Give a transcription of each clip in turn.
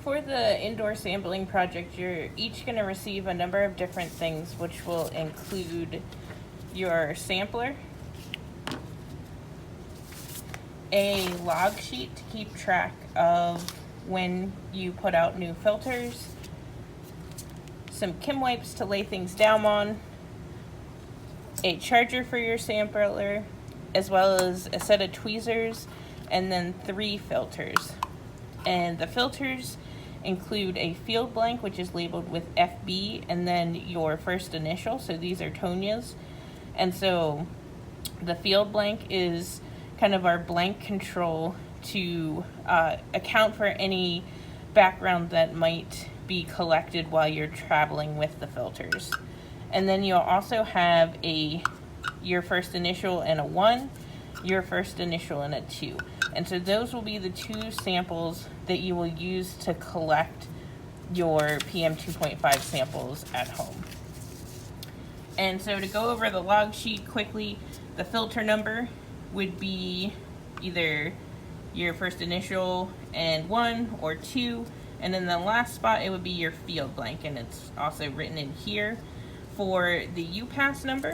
For the indoor sampling project, you're each going to receive a number of different things, which will include your sampler, a log sheet to keep track of when you put out new filters, some Kim wipes to lay things down on, a charger for your sampler, as well as a set of tweezers, and then 3 filters. And the filters include a field blank, which is labeled with FB, and then your first initial. So these are Tonia's. And so the field blank is kind of our blank control to account for any background that might be collected while you're traveling with the filters. And then you'll also have your first initial and a 1, your first initial and a 2. And so those will be the 2 samples that you will use to collect your PM 2.5 samples at home. And so to go over the log sheet quickly, the filter number would be either your first initial and 1 or 2, and then the last spot it would be your field blank, and it's also written in here. For the UPAS number,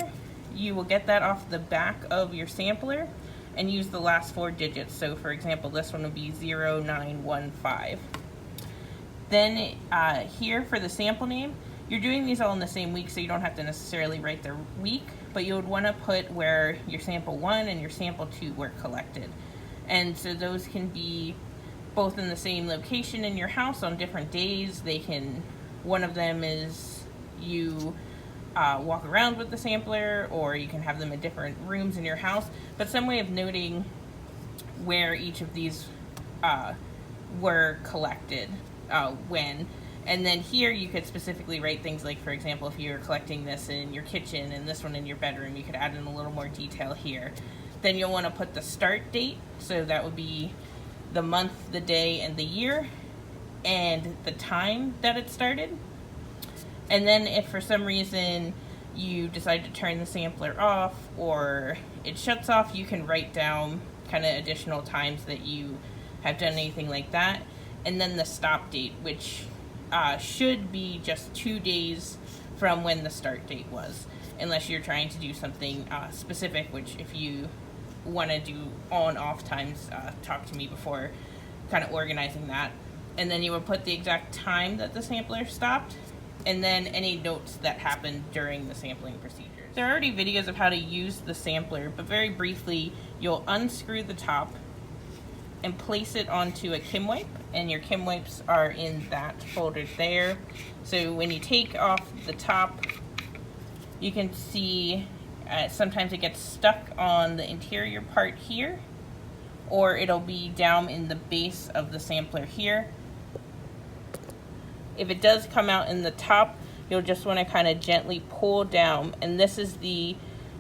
you will get that off the back of your sampler and use the last 4 digits. So for example, this one would be 0915. Then here for the sample name, you're doing these all in the same week, so you don't have to necessarily write the week, but you would want to put where your sample 1 and your sample 2 were collected. And so those can be both in the same location in your house on different days. One of them is you walk around with the sampler, or you can have them in different rooms in your house, but some way of noting where each of these were collected when. And then here you could specifically write things like, for example, if you're collecting this in your kitchen and this one in your bedroom, you could add in a little more detail here. Then you'll want to put the start date, so that would be the month, the day, and the year, and the time that it started. And then if for some reason you decide to turn the sampler off or it shuts off, you can write down kind of additional times that you have done anything like that. And then the stop date, which should be just 2 days from when the start date was, unless you're trying to do something specific, which if you want to do on-off times, talk to me before kind of organizing that. And then you would put the exact time that the sampler stopped, and then any notes that happened during the sampling procedures. There are already videos of how to use the sampler, but very briefly, you'll unscrew the top and place it onto a Kim wipe, and your Kim wipes are in that folder there. So when you take off the top, you can see sometimes it gets stuck on the interior part here, or it'll be down in the base of the sampler here. If it does come out in the top, you'll just want to kind of gently pull down, and this is the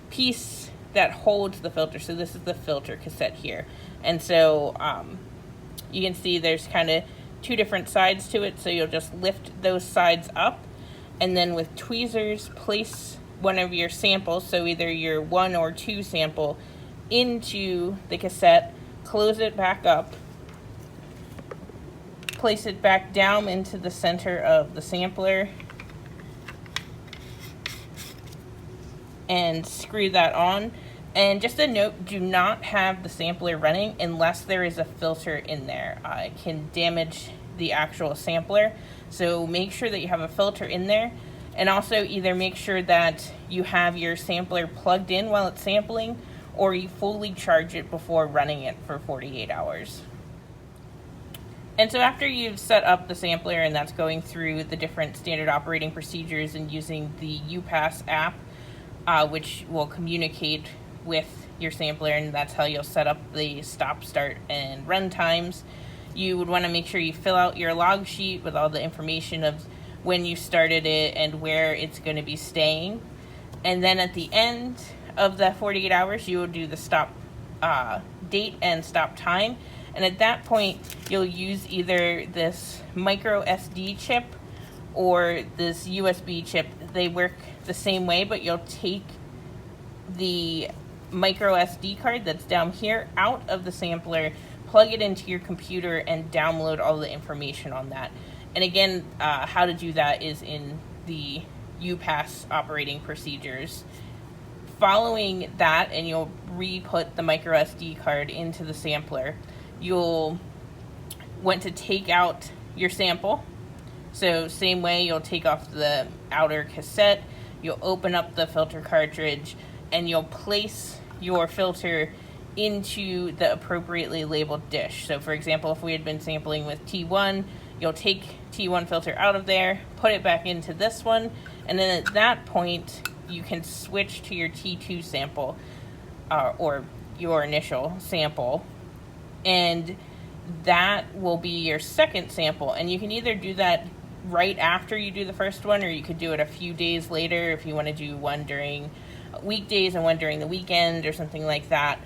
piece that holds the filter. So this is the filter cassette here. And so you can see there's kind of 2 different sides to it, so you'll just lift those sides up, and then with tweezers place one of your samples, so either your 1 or 2 sample, into the cassette, close it back up, place it back down into the center of the sampler, and screw that on. And just a note, do not have the sampler running unless there is a filter in there. It can damage the actual sampler, so make sure that you have a filter in there, and also either make sure that you have your sampler plugged in while it's sampling, or you fully charge it before running it for 48 hours. And so after you've set up the sampler and that's going through the different standard operating procedures and using the UPAS app, which will communicate with your sampler, and that's how you'll set up the stop, start, and run times, you would want to make sure you fill out your log sheet with all the information of when you started it and where it's going to be staying. And then at the end of the 48 hours, you will do the stop date and stop time. And at that point, you'll use either this micro SD chip or this USB chip. They work the same way, but you'll take the micro SD card that's down here out of the sampler, plug it into your computer and download all the information on that. And again, how to do that is in the UPAS operating procedures. Following that, and you'll re-put the micro SD card into the sampler, you'll want to take out your sample. So same way, you'll take off the outer cassette, you'll open up the filter cartridge, and you'll place your filter into the appropriately labeled dish. So for example, if we had been sampling with T1, you'll take T1 filter out of there, put it back into this one, and then at that point, you can switch to your T2 sample, or your initial sample, and that will be your second sample. And you can either do that right after you do the first one, or you could do it a few days later if you want to do one during weekdays and one during the weekend or something like that.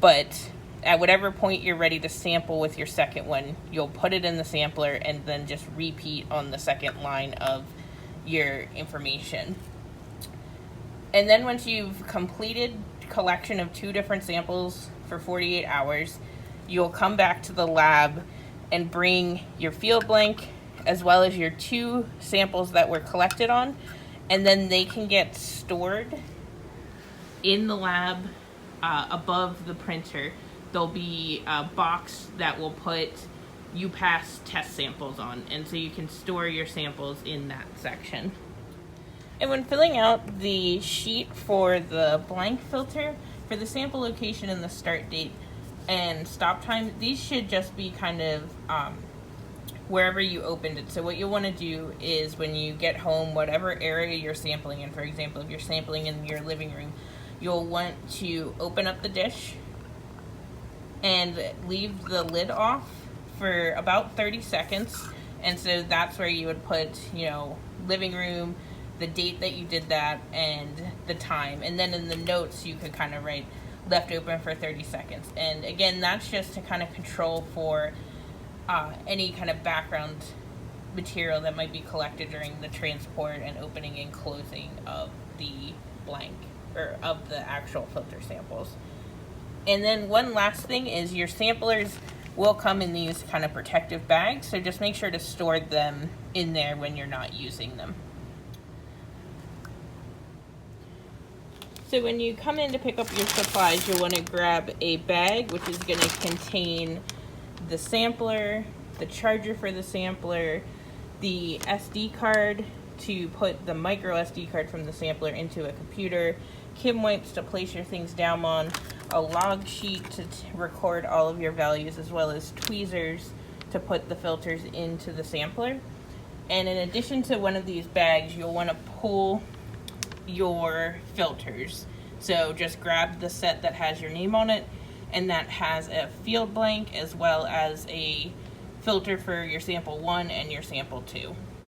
But at whatever point you're ready to sample with your second one, you'll put it in the sampler and then just repeat on the second line of your information. And then once you've completed collection of 2 different samples for 48 hours, you'll come back to the lab and bring your field blank as well as your 2 samples that were collected on, and then they can get stored in the lab above the printer. There'll be a box that will put UPAS test samples on, and so you can store your samples in that section. And when filling out the sheet for the blank filter, for the sample location and the start date and stop time, these should just be kind of wherever you opened it. So what you'll want to do is when you get home, whatever area you're sampling in, for example, if you're sampling in your living room, you'll want to open up the dish and leave the lid off for about 30 seconds. And so that's where you would put, living room, the date that you did that, and the time. And then in the notes, you could kind of write left open for 30 seconds. And again, that's just to kind of control for any kind of background material that might be collected during the transport and opening and closing of the blank, or of the actual filter samples. And then one last thing is your samplers will come in these kind of protective bags, so just make sure to store them in there when you're not using them. So when you come in to pick up your supplies, you'll want to grab a bag which is going to contain the sampler, the charger for the sampler, the SD card to put the micro SD card from the sampler into a computer, Kim wipes to place your things down on, a log sheet to record all of your values, as well as tweezers to put the filters into the sampler. And in addition to one of these bags, you'll want to pull your filters. So just grab the set that has your name on it and that has a field blank as well as a filter for your sample 1 and your sample 2.